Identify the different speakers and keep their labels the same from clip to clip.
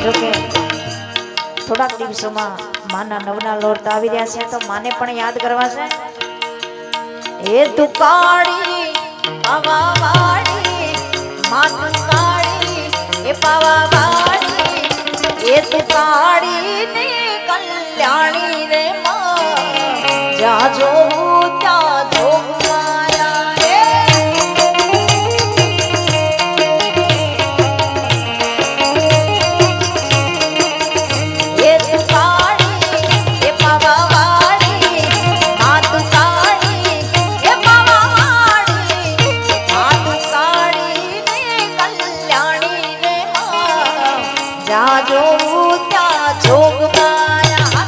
Speaker 1: જોકે થોડાક દિવસોમાં માના નવના લોરતા આવી રહ્યા છે તો માને પણ યાદ કરવા છે. એ તું કાળી પાવા વાળી માં તું કાળી એ પાવા વાળી એ તું કાળી ને કલ્યાણી રે માં જ્યાં જોઉં ત્યાં જોગ માયા રે. એ તું કાળી એ પાવા વાળી માં તું કાળી એ પાવા વાળી માં તું કાળી ને કલ્યાણી રે માં જ્યાં જોઉં ત્યાં જોગ માયા.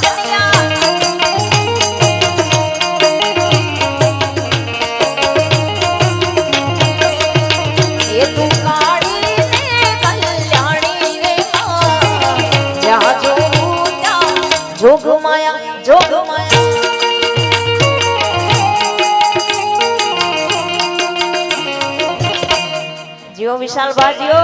Speaker 1: એ તું કાળી ને કલ્યાણી રે માં જ્યાં જોઉં ત્યાં જોગ માયા જોગ માયા. જીઓ વિશાલ બાજીઓ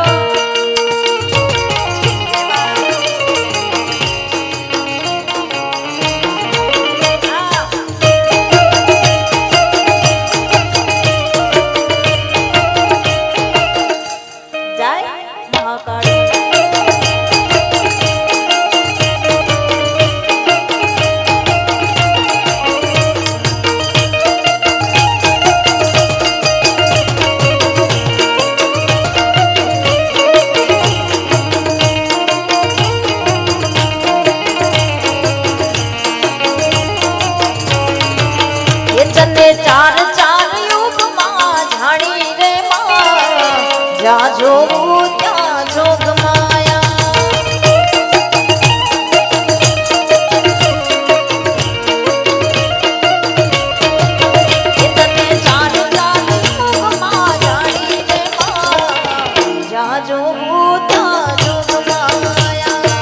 Speaker 1: ચાર ચાર યુગમાં જાણી રે માં જ્યાં જોઉં ત્યાં જોગ માયા. એ તને ચાર ચાર યુગમાં જાણી રે માં જ્યાં જોઉં ત્યાં જોગ માયા.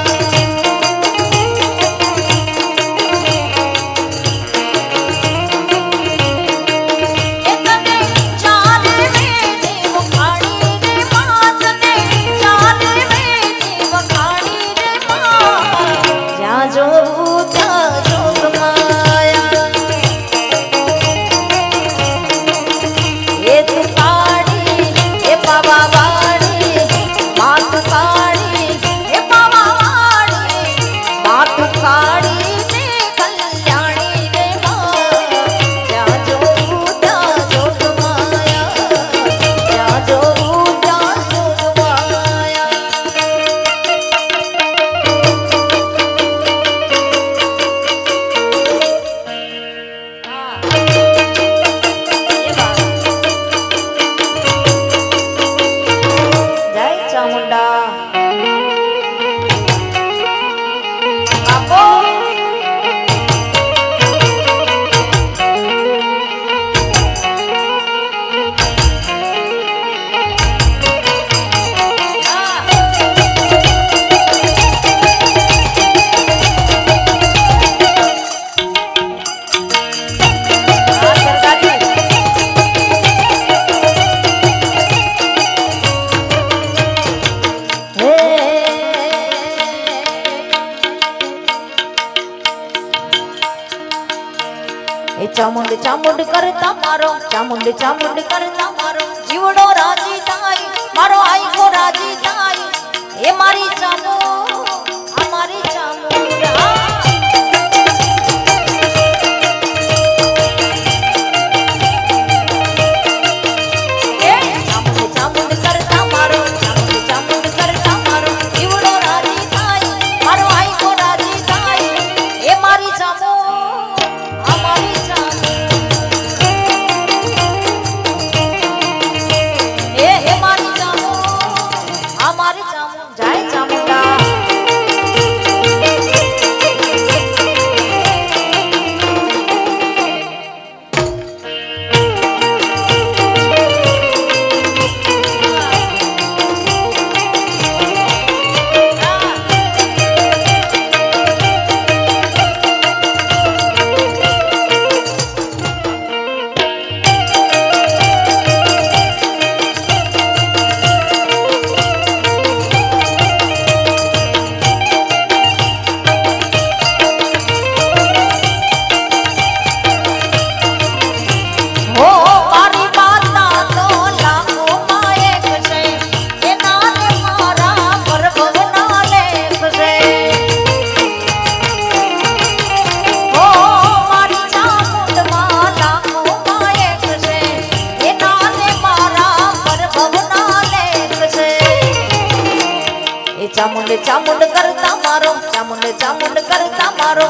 Speaker 1: ચામુંડ ચામુંડ કરતા મારો ચામુંડ ચામુંડ કરતા મારો જીવડો રાજી થાય મારો આઈકો રાજી થાય એ મારી ચામુ આ મારી ચામુંડ. ચામુંડ ચામુંડ કરતા મારો ચામુંડ ચામુંડ કરતા મારો જીવડો રાજી થાય મારો આઈકો રાજી થાય એ મારી ચામુ જય ચામુંડા. ચામુંડ ચામુંડ કરતા મારો ચામુંડ ચામુંડ કરતા મારો